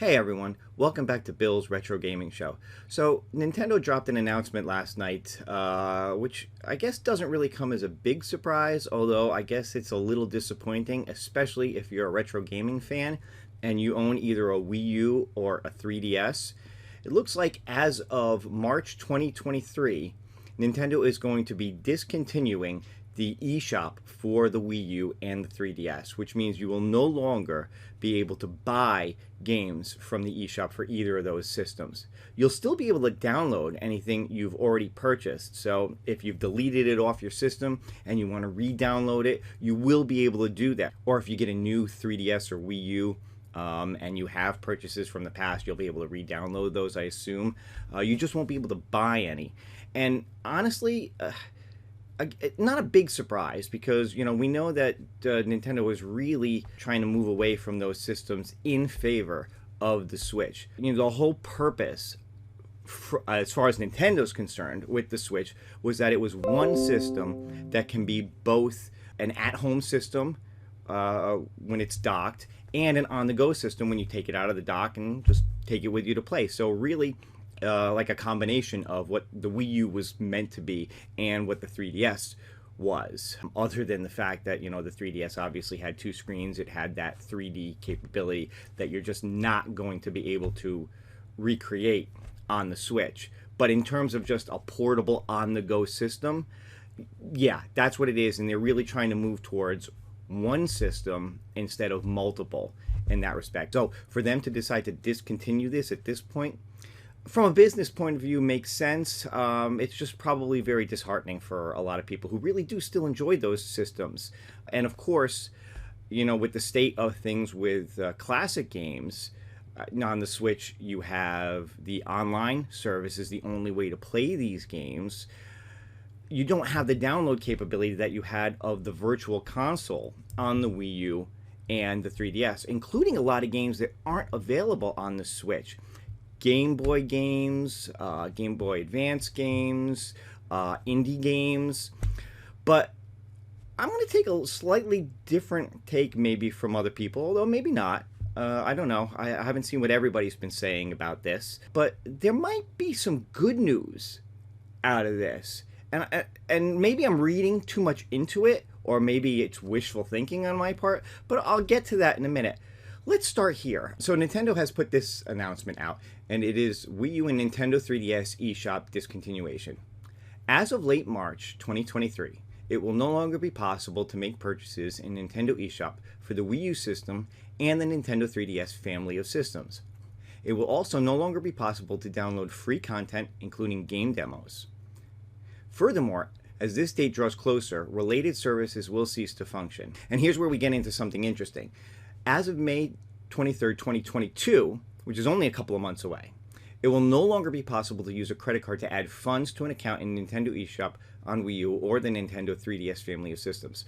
Hey everyone, welcome back to Bill's Retro Gaming Show. So, Nintendo dropped an announcement last night, which I guess doesn't really come as a big surprise, although I guess it's a little disappointing, especially if you're a retro gaming fan and you own either a Wii U or a 3DS. It looks like as of March 2023, Nintendo is going to be discontinuing the eShop for the Wii U and the 3DS, which means you will no longer be able to buy games from the eShop for either of those systems. You'll still be able to download anything you've already purchased. So if you've deleted it off your system and you want to re-download it, you will be able to do that. Or if you get a new 3DS or Wii U, and you have purchases from the past, you'll be able to re-download those, I assume. You just won't be able to buy any. And honestly, not a big surprise because, we know that Nintendo is really trying to move away from those systems in favor of the Switch. The whole purpose, as far as Nintendo's concerned, with the Switch was that it was one system that can be both an at-home system when it's docked and an on-the-go system when you take it out of the dock and just take it with you to play. So really, like a combination of what the Wii U was meant to be and what the 3DS was. Other than the fact that, the 3DS obviously had two screens, it had that 3D capability that you're just not going to be able to recreate on the Switch. But in terms of just a portable on-the-go system, yeah, that's what it is, and they're really trying to move towards one system instead of multiple in that respect. So for them to decide to discontinue this at this point, from a business point of view, makes sense. It's just probably very disheartening for a lot of people who really do still enjoy those systems. And of course, with the state of things with classic games, on the Switch, you have the online service is the only way to play these games. You don't have the download capability that you had of the Virtual Console on the Wii U and the 3DS, including a lot of games that aren't available on the Switch. Gameboy games, Game Boy Advance games, indie games. But I'm going to take a slightly different take maybe from other people, although maybe not. I don't know. I haven't seen what everybody's been saying about this. But there might be some good news out of this. And maybe I'm reading too much into it, or maybe it's wishful thinking on my part, but I'll get to that in a minute. Let's start here. So Nintendo has put this announcement out, and it is Wii U and Nintendo 3DS eShop discontinuation. As of late March 2023, it will no longer be possible to make purchases in Nintendo eShop for the Wii U system and the Nintendo 3DS family of systems. It will also no longer be possible to download free content, including game demos. Furthermore, as this date draws closer, related services will cease to function. And here's where we get into something interesting. As of May 23rd, 2022, which is only a couple of months away, it will no longer be possible to use a credit card to add funds to an account in Nintendo eShop on Wii U or the Nintendo 3DS family of systems.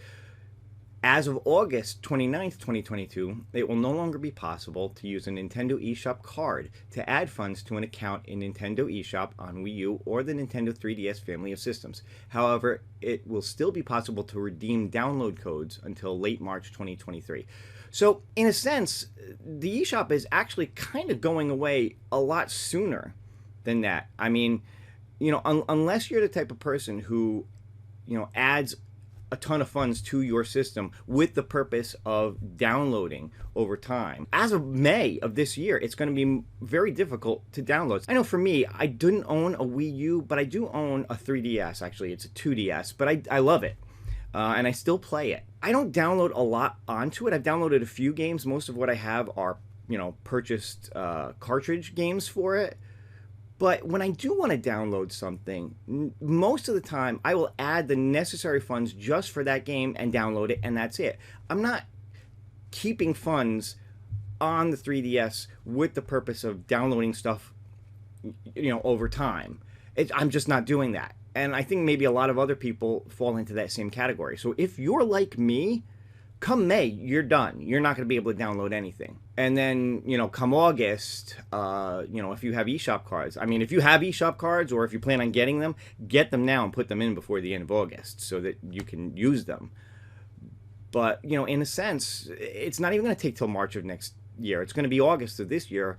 As of August 29th, 2022, it will no longer be possible to use a Nintendo eShop card to add funds to an account in Nintendo eShop on Wii U or the Nintendo 3DS family of systems. However, it will still be possible to redeem download codes until late March 2023. So, in a sense, the eShop is actually kind of going away a lot sooner than that. I mean, unless you're the type of person who, adds a ton of funds to your system with the purpose of downloading over time. As of May of this year, it's going to be very difficult to download. I know for me, I didn't own a Wii U, but I do own a 3DS. Actually, it's a 2DS, but I love it. And I still play it. I don't download a lot onto it. I've downloaded a few games. Most of what I have are, purchased cartridge games for it. But when I do want to download something, most of the time I will add the necessary funds just for that game and download it, and that's it. I'm not keeping funds on the 3DS with the purpose of downloading stuff, over time. I'm just not doing that. And I think maybe a lot of other people fall into that same category. So if you're like me, come May, you're done. You're not going to be able to download anything. And then, come August, if you have eShop cards. I mean, if you have eShop cards or if you plan on getting them, get them now and put them in before the end of August so that you can use them. But, in a sense, it's not even going to take till March of next year. It's going to be August of this year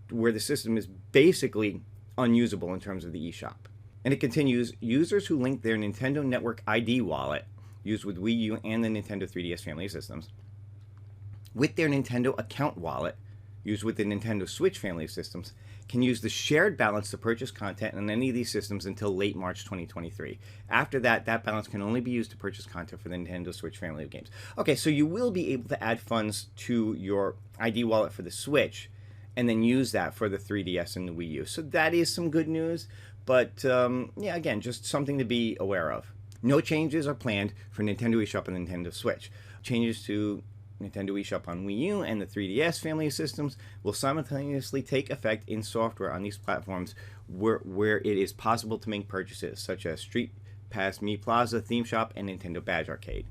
where the system is basically unusable in terms of the eShop. And it continues, users who link their Nintendo Network ID wallet, used with Wii U and the Nintendo 3DS family of systems, with their Nintendo account wallet, used with the Nintendo Switch family of systems, can use the shared balance to purchase content on any of these systems until late March 2023. After that, that balance can only be used to purchase content for the Nintendo Switch family of games. Okay, so you will be able to add funds to your ID wallet for the Switch and then use that for the 3DS and the Wii U. So that is some good news, but yeah, again, just something to be aware of. No changes are planned for Nintendo eShop and Nintendo Switch. Changes to Nintendo eShop on Wii U and the 3DS family of systems will simultaneously take effect in software on these platforms where it is possible to make purchases, such as Street Pass, Mi Plaza, Theme Shop, and Nintendo Badge Arcade.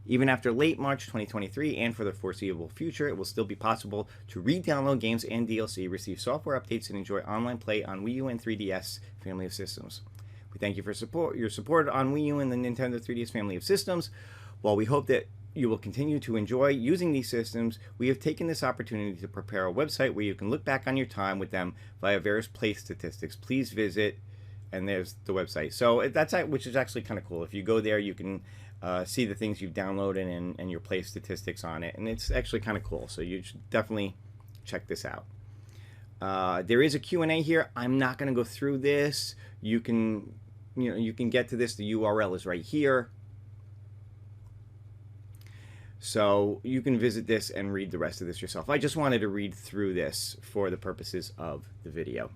Even after late March 2023 and for the foreseeable future, it will still be possible to re-download games and DLC, receive software updates, and enjoy online play on Wii U and 3DS family of systems. We thank you for your support on Wii U and the Nintendo 3DS family of systems. While we hope that you will continue to enjoy using these systems, we have taken this opportunity to prepare a website where you can look back on your time with them via various play statistics. Please visit, and there's the website. So that's, which is actually kind of cool. If you go there, you can see the things you've downloaded and your play statistics on it, and it's actually kind of cool. So you should definitely check this out. There is a Q&A here. I'm not going to go through this. You can get to this. The URL is right here. So you can visit this and read the rest of this yourself. I just wanted to read through this for the purposes of the video.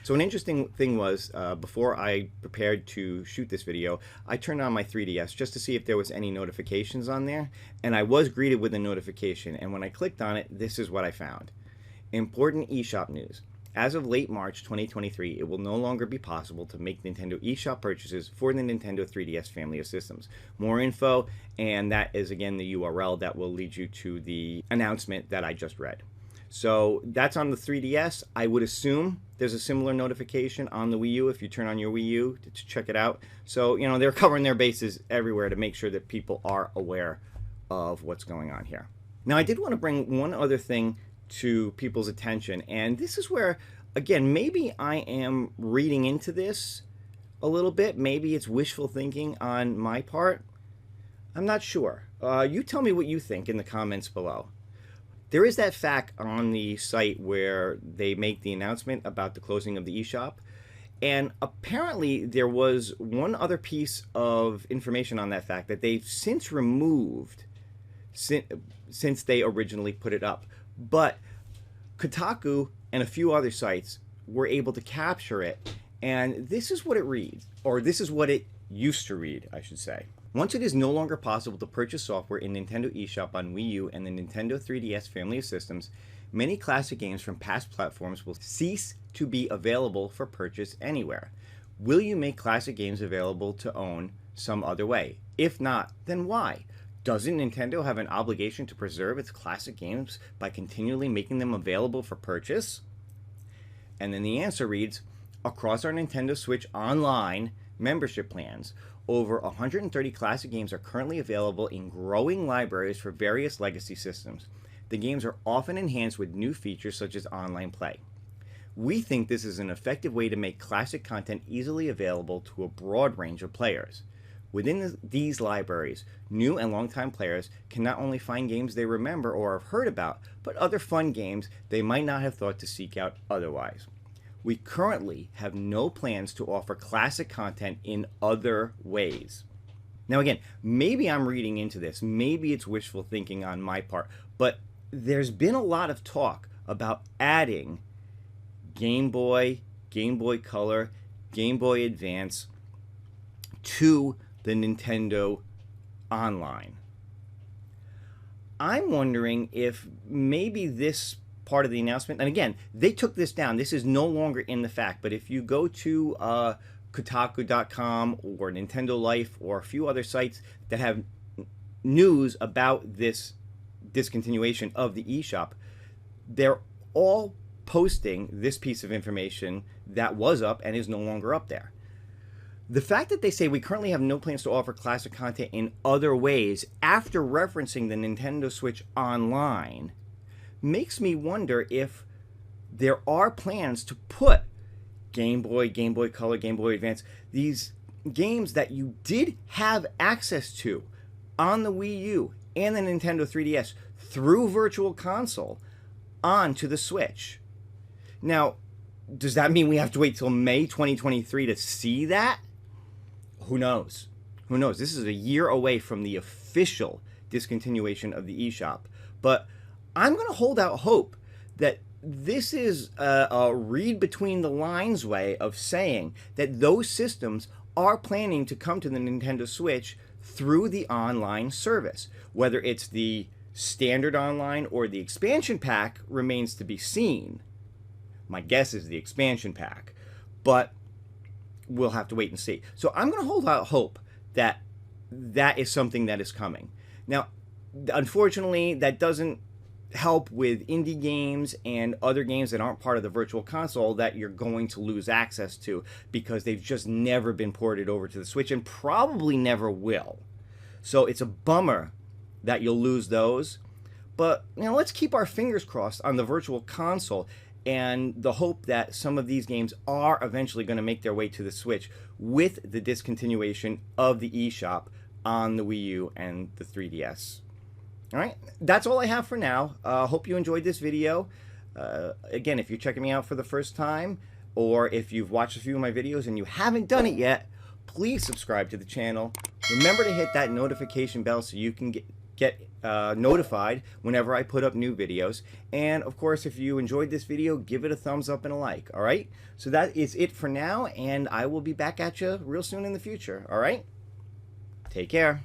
So an interesting thing was, before I prepared to shoot this video, I turned on my 3DS just to see if there was any notifications on there, and I was greeted with a notification, and when I clicked on it, this is what I found. Important eShop news. As of late March 2023, it will no longer be possible to make Nintendo eShop purchases for the Nintendo 3DS family of systems. More info, and that is again the URL that will lead you to the announcement that I just read. So that's on the 3DS. I would assume there's a similar notification on the Wii U if you turn on your Wii U to check it out. So, you know, they're covering their bases everywhere to make sure that people are aware of what's going on here. Now, I did want to bring one other thing to people's attention, and this is where, again, maybe I am reading into this a little bit. Maybe it's wishful thinking on my part. I'm not sure. You tell me what you think in the comments below. There is that fact on the site where they make the announcement about the closing of the eShop, and apparently there was one other piece of information on that fact that they've since removed since they originally put it up. But Kotaku and a few other sites were able to capture it, and this is what it reads, or this is what it used to read, I should say. Once it is no longer possible to purchase software in Nintendo eShop on Wii U and the Nintendo 3DS family of systems, many classic games from past platforms will cease to be available for purchase anywhere. Will you make classic games available to own some other way? If not, then why? Doesn't Nintendo have an obligation to preserve its classic games by continually making them available for purchase? And then the answer reads, across our Nintendo Switch Online membership plans, over 130 classic games are currently available in growing libraries for various legacy systems. The games are often enhanced with new features such as online play. We think this is an effective way to make classic content easily available to a broad range of players. Within these libraries, new and longtime players can not only find games they remember or have heard about, but other fun games they might not have thought to seek out otherwise. We currently have no plans to offer classic content in other ways. Now again, maybe I'm reading into this, maybe it's wishful thinking on my part, but there's been a lot of talk about adding Game Boy, Game Boy Color, Game Boy Advance to the Nintendo Online. I'm wondering if maybe this part of the announcement, and again, they took this down. This is no longer in the fact, but if you go to Kotaku.com or Nintendo Life or a few other sites that have news about this discontinuation of the eShop, they're all posting this piece of information that was up and is no longer up there. The fact that they say we currently have no plans to offer classic content in other ways after referencing the Nintendo Switch Online makes me wonder if there are plans to put Game Boy, Game Boy Color, Game Boy Advance, these games that you did have access to on the Wii U and the Nintendo 3DS through Virtual Console onto the Switch. Now, does that mean we have to wait till May 2023 to see that? Who knows? Who knows? This is a year away from the official discontinuation of the eShop. But I'm going to hold out hope that this is a read between the lines way of saying that those systems are planning to come to the Nintendo Switch through the online service. Whether it's the standard online or the expansion pack remains to be seen. My guess is the expansion pack, but we'll have to wait and see. So I'm going to hold out hope that that is something that is coming. Now, unfortunately, that doesn't help with indie games and other games that aren't part of the Virtual Console that you're going to lose access to because they've just never been ported over to the Switch and probably never will. So it's a bummer that you'll lose those. But let's keep our fingers crossed on the Virtual Console and the hope that some of these games are eventually going to make their way to the Switch with the discontinuation of the eShop on the Wii U and the 3DS. All right, that's all I have for now. Hope you enjoyed this video. Again, if you're checking me out for the first time, or if you've watched a few of my videos and you haven't done it yet, please subscribe to the channel. Remember to hit that notification bell so you can get notified whenever I put up new videos. And of course, if you enjoyed this video, give it a thumbs up and a like. All right, so that is it for now, and I will be back at you real soon in the future. All right, take care.